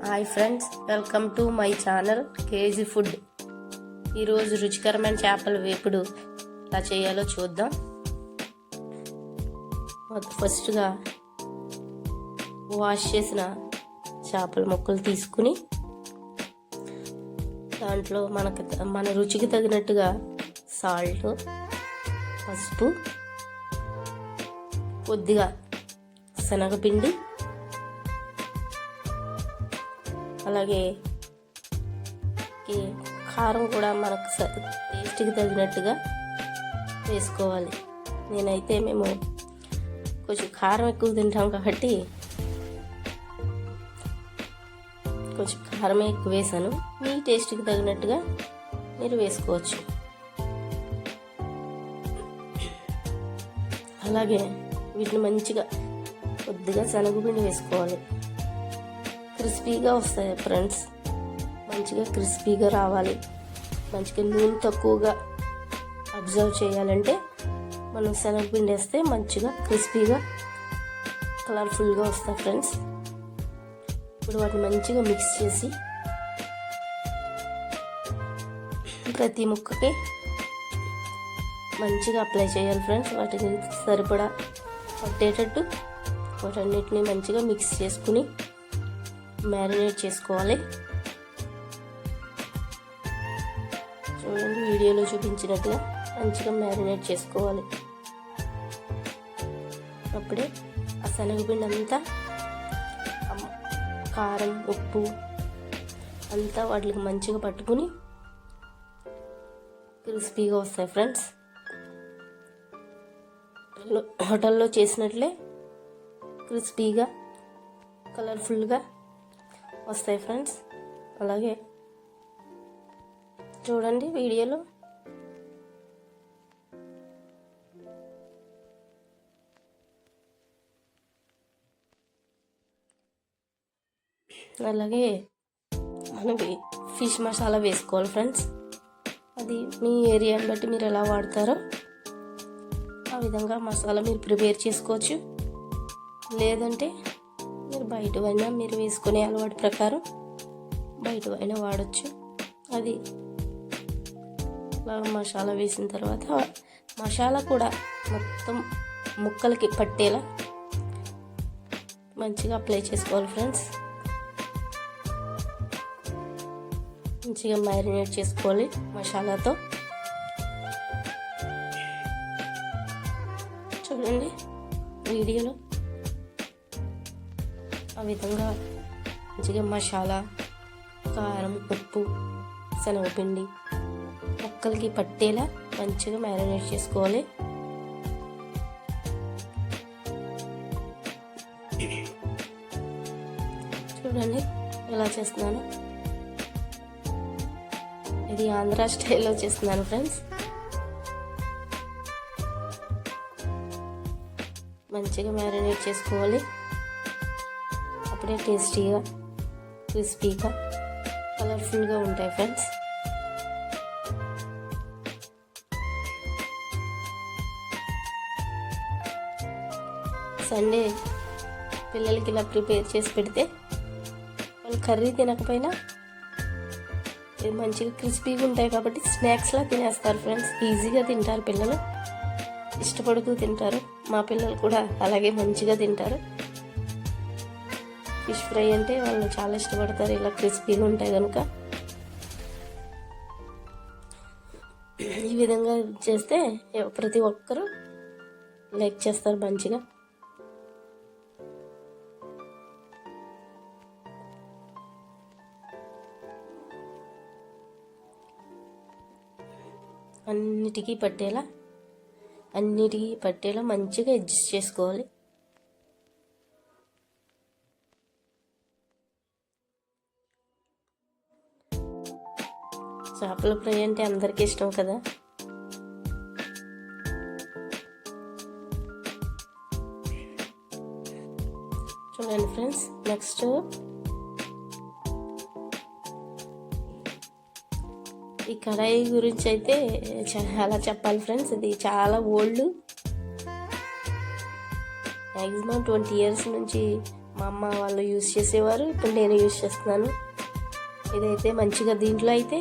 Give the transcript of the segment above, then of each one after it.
Hi friends, welcome to my channel KG food. ఈరోజు రుచికరమైన చేపల వేపుడు ఎలా చేయాలో చూద్దాం. ఫస్ట్గా వాష్ చేసిన చేపల ముక్కలు తీసుకుని దాంట్లో మన రుచికి తగినట్టుగా సాల్ట్, పసుపు, కొద్దిగా శనగపిండి, అలాగే కారం కూడా మనకు టేస్ట్కి తగినట్టుగా వేసుకోవాలి. మేము కొంచెం కారం ఎక్కువ తింటాం కాబట్టి కొంచెం కారమే ఎక్కువ వేసాను. మీ టేస్ట్కి తగినట్టుగా మీరు వేసుకోవచ్చు. అలాగే వీటిని మంచిగా కొద్దిగా శనగపిండి వేసుకోవాలి. క్రిస్పీగా వస్తాయి ఫ్రెండ్స్, మంచిగా క్రిస్పీగా రావాలి. మంచిగా నూనె తక్కువగా అబ్జర్వ్ చేయాలంటే మనం శనగపిండి వేస్తే మంచిగా క్రిస్పీగా కలర్ఫుల్గా వస్తాయి ఫ్రెండ్స్. ఇప్పుడు వాటిని మంచిగా మిక్స్ చేసి ప్రతి ముక్కకి మంచిగా అప్లై చేయాలి ఫ్రెండ్స్. వాటిని సరిపడా పట్టేటట్టు వాటన్నిటిని మంచిగా మిక్స్ చేసుకుని మ్యారినేట్ చేసుకోవాలి. చూడండి, వీడియోలో చూపించినట్టుగా మంచిగా మ్యారినేట్ చేసుకోవాలి. అప్పుడే ఆ శనగపిండి అంతా కారం, ఉప్పు అంతా వాటికి మంచిగా పట్టుకుని క్రిస్పీగా వస్తాయి ఫ్రెండ్స్. హోటల్లో చేసినట్లే క్రిస్పీగా కలర్ఫుల్గా వస్తాయి ఫ్రెండ్స్. అలాగే చూడండి వీడియోలో అలాగే మనకి ఫిష్ మసాలా వేసుకోవాలి ఫ్రెండ్స్. అది మీ ఏరియాని బట్టి మీరు ఎలా వాడతారో ఆ విధంగా మసాలా మీరు ప్రిపేర్ చేసుకోవచ్చు. లేదంటే మీరు బయటవైనా మీరు వేసుకునే అలవాటు ప్రకారం బయటవైనా వాడచ్చు. అది మసాలా వేసిన తర్వాత మసాలా కూడా మొత్తం ముక్కలకి పట్టేలా మంచిగా అప్లై చేసుకోవాలి ఫ్రెండ్స్. మంచిగా మ్యారినేట్ చేసుకోవాలి మసాలాతో. చూడండి వీడియోలో ఆ విధంగా మంచిగా మసాలా, కారం, ఉప్పు, శనగపిండి ముక్కలకి పట్టేలా మంచిగా మ్యారినేట్ చేసుకోవాలి. చూడండి ఎలా చేస్తున్నాను. ఇది ఆంధ్ర స్టైల్లో చేస్తున్నాను ఫ్రెండ్స్. మంచిగా మ్యారినేట్ చేసుకోవాలి. అప్పుడే టేస్టీగా, క్రిస్పీగా, కలర్ఫుల్గా ఉంటాయి ఫ్రెండ్స్. సండే పిల్లలకి ఇలా ప్రిపేర్ చేసి పెడితే వాళ్ళు కర్రీ తినకపోయినా ఇది మంచిగా క్రిస్పీగా ఉంటాయి కాబట్టి స్నాక్స్లా తినేస్తారు ఫ్రెండ్స్. ఈజీగా తింటారు పిల్లలు, ఇష్టపడుతూ తింటారు. మా పిల్లలు కూడా అలాగే మంచిగా తింటారు. ఫిష్ ఫ్రై అంటే వాళ్ళు చాలా ఇష్టపడతారు, ఇలా క్రిస్పీగా ఉంటాయి కనుక. ఈ విధంగా చేస్తే ప్రతి ఒక్కరూ లైక్ చేస్తారు మంచిగా. అన్నిటికీ పట్టేలా మంచిగా అడ్జస్ట్ చేసుకోవాలి. చేపల ఫ్రై అంటే అందరికీ ఇష్టం కదా. చూడండి ఫ్రెండ్స్, నెక్స్ట్ ఈ కడాయి గురించి అయితే చాలా చెప్పాలి ఫ్రెండ్స్. ఇది చాలా ఓల్డ్, మ్యాక్సిమం 20 years నుంచి మా అమ్మ వాళ్ళు యూజ్ చేసేవారు, ఇప్పుడు నేను యూజ్ చేస్తున్నాను. ఇదైతే మంచిగా దీంట్లో అయితే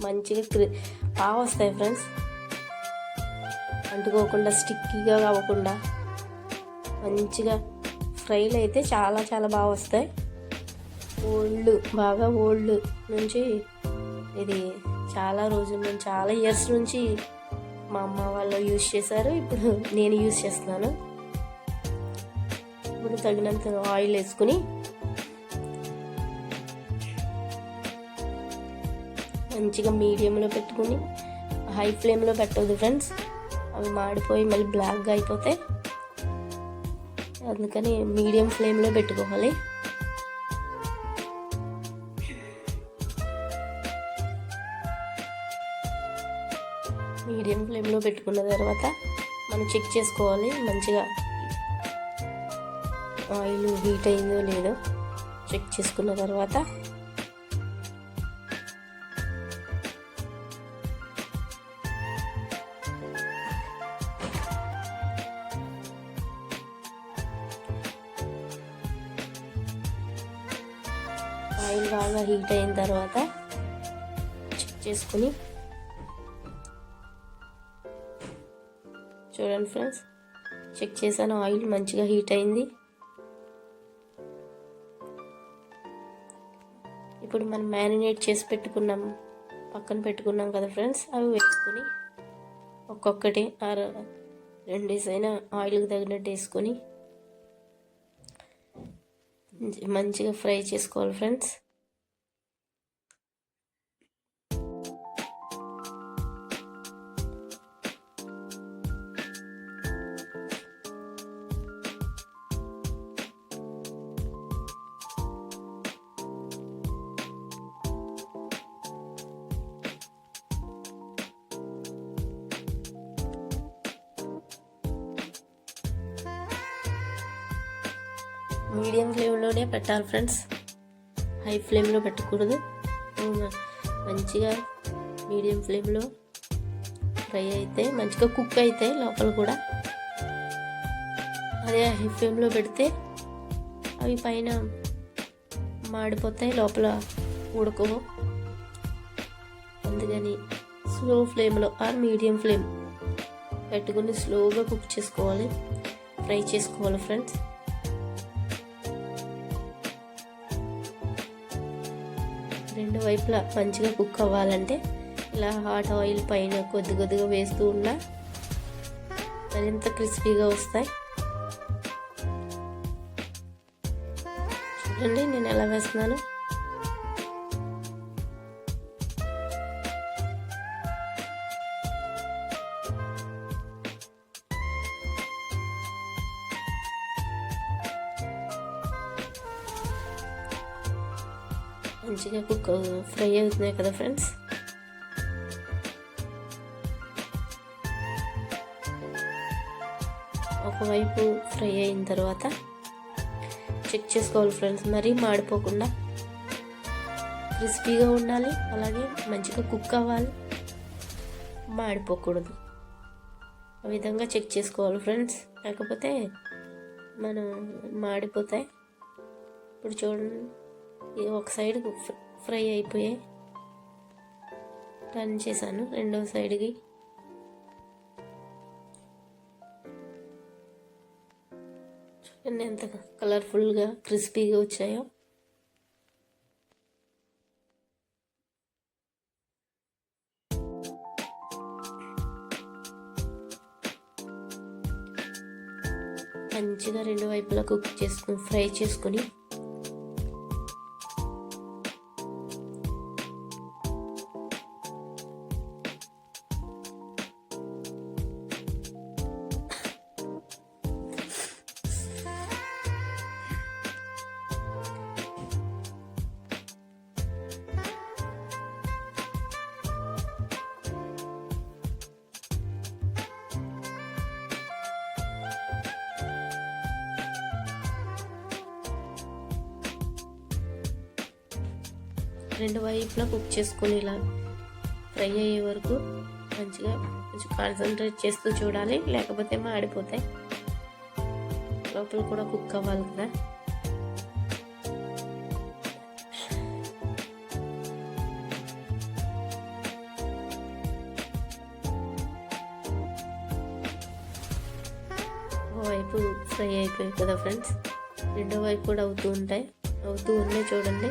మంచిగా బాగా వస్తాయి ఫ్రెండ్స్, అంటుకోకుండా స్టిక్కీగా అవ్వకుండా మంచిగా ఫ్రైలు అయితే చాలా చాలా బాగా వస్తాయి. బాగా ఓల్డ్ నుంచి ఇది చాలా రోజుల నుంచి, చాలా ఇయర్స్ నుంచి మా అమ్మ వాళ్ళు యూజ్ చేశారు, ఇప్పుడు నేను యూజ్ చేస్తున్నాను. ఇప్పుడు తగినంత ఆయిల్ వేసుకుని మంచిగా మీడియంలో పెట్టుకుని, హై ఫ్లేమ్లో పెట్టవద్దు ఫ్రెండ్స్, అవి మాడిపోయి మళ్ళీ బ్లాక్గా అయిపోతాయి. అందుకని మీడియం ఫ్లేమ్లో పెట్టుకోవాలి. మీడియం ఫ్లేమ్లో పెట్టుకున్న తర్వాత మనం చెక్ చేసుకోవాలి మంచిగా ఆయిల్ హీట్ అయిందో లేదో. చెక్ చేసుకున్న తర్వాత ఆయిల్ బాగా హీట్ అయిన తర్వాత చెక్ చేసుకుని చూడండి ఫ్రెండ్స్, చెక్ చేశాను, ఆయిల్ మంచిగా హీట్ అయింది. ఇప్పుడు మనం మ్యారినేట్ చేసి పక్కన పెట్టుకున్నాం కదా ఫ్రెండ్స్, అవి వేసుకొని ఒక్కొక్కటి 2 అయినా ఆయిల్కి తగినట్టు వేసుకొని మంచిగా ఫ్రై చేసుకోవాలి ఫ్రెండ్స్. మీడియం ఫ్లేమ్లోనే పెట్టాలి ఫ్రెండ్స్, హై ఫ్లేమ్లో పెట్టకూడదు. మంచిగా మీడియం ఫ్లేమ్లో ఫ్రై అయితే మంచిగా కుక్ అవుతాయి లోపల కూడా. అదే హై ఫ్లేమ్లో పెడితే అవి పైన మాడిపోతాయి, లోపల ఉడకవు. అందుకని స్లో ఫ్లేమ్లో ఆర్ మీడియం ఫ్లేమ్ పెట్టుకుని స్లోగా కుక్ చేసుకోవాలి, ఫ్రై చేసుకోవాలి ఫ్రెండ్స్. రెండు వైపులా మంచిగా కుక్ అవ్వాలంటే ఇలా హాట్ ఆయిల్ పైన కొద్దిగా వేస్తూ ఉన్నా మరింత క్రిస్పీగా వస్తాయి. చూడండి నేను ఎలా వేస్తున్నాను. మంచిగా ఫ్రై అవుతున్నాయి కదా ఫ్రెండ్స్. ఒకవైపు ఫ్రై అయిన తర్వాత చెక్ చేసుకోవాలి ఫ్రెండ్స్, మరీ మాడిపోకుండా క్రిస్పీగా ఉండాలి, అలాగే మంచిగా కుక్ అవ్వాలి, మాడిపోకూడదు. ఆ విధంగా చెక్ చేసుకోవాలి ఫ్రెండ్స్, లేకపోతే మనం మాడిపోతాయి. ఇప్పుడు చూడండి, ఒక సైడ్ ఫ్రై అయిపోయాయి, టర్న్ చేశాను రెండవ సైడ్కి. చూడండి ఎంత కలర్ఫుల్గా క్రిస్పీగా వచ్చాయో. మంచిగా రెండు వైపులా ఫ్రై చేసుకొని రెండు వైపులా కుక్ చేసుకొని ఇలా ఫ్రై అయ్యే వరకు మంచిగా కొంచెం కాన్సన్ట్రేట్ చేస్తూ చూడాలి, లేకపోతే మాడిపోతాయి. లోపల కూడా కుక్ అవ్వాలి కదా. ఒకవైపు ఫ్రై అయిపోయాయి కదా ఫ్రెండ్స్, రెండో వైపు కూడా అవుతూ ఉన్నాయి చూడండి.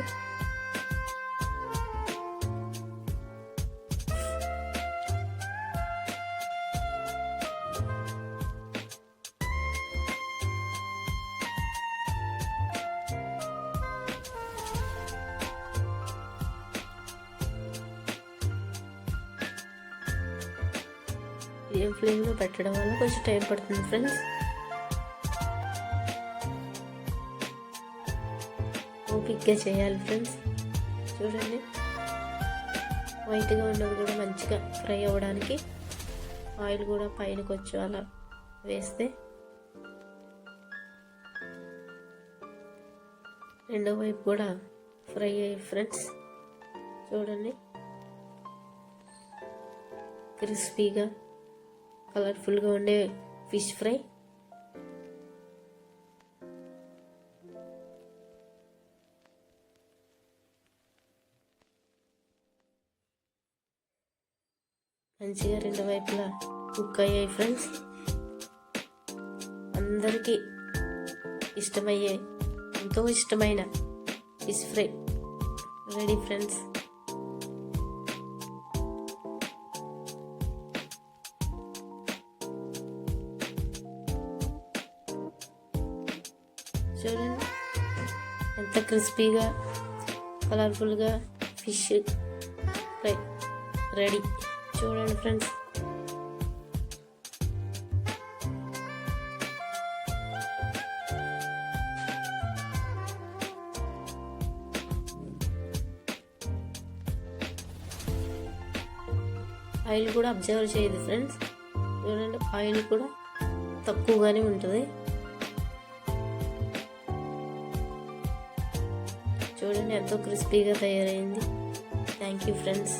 మీడియం ఫ్లేమ్లో పెట్టడం వల్ల కొంచెం టైం పడుతుంది ఫ్రెండ్స్. ఓపిక్గా చేయాలి ఫ్రెండ్స్. చూడండి, వైట్గా ఉన్నది కూడా మంచిగా ఫ్రై అవ్వడానికి ఆయిల్ కూడా పైన కొంచెం అలా వేస్తే రెండో వైపు కూడా ఫ్రై అయ్యి ఫ్రెండ్స్. చూడండి, క్రిస్పీగా కలర్ఫుల్గా ఉండే ఫిష్ ఫ్రై. మంచిగా రెండు వైపులా కుక్ అయ్యాయి ఫ్రెండ్స్. అందరికీ ఇష్టమయ్యే, ఎంతో ఇష్టమైన ఫిష్ ఫ్రై రెడీ ఫ్రెండ్స్. చూడండి ఎంత క్రిస్పీగా కలర్ఫుల్గా ఫిష్ ఫ్రై రెడీ. చూడండి ఫ్రెండ్స్, ఆయిల్ కూడా అబ్జర్వ్ చేయదు ఫ్రెండ్స్. చూడండి, ఆయిల్ కూడా తక్కువగానే ఉంటుంది. చూడండి ఎంతో క్రిస్పీగా తయారైంది. Thank you friends.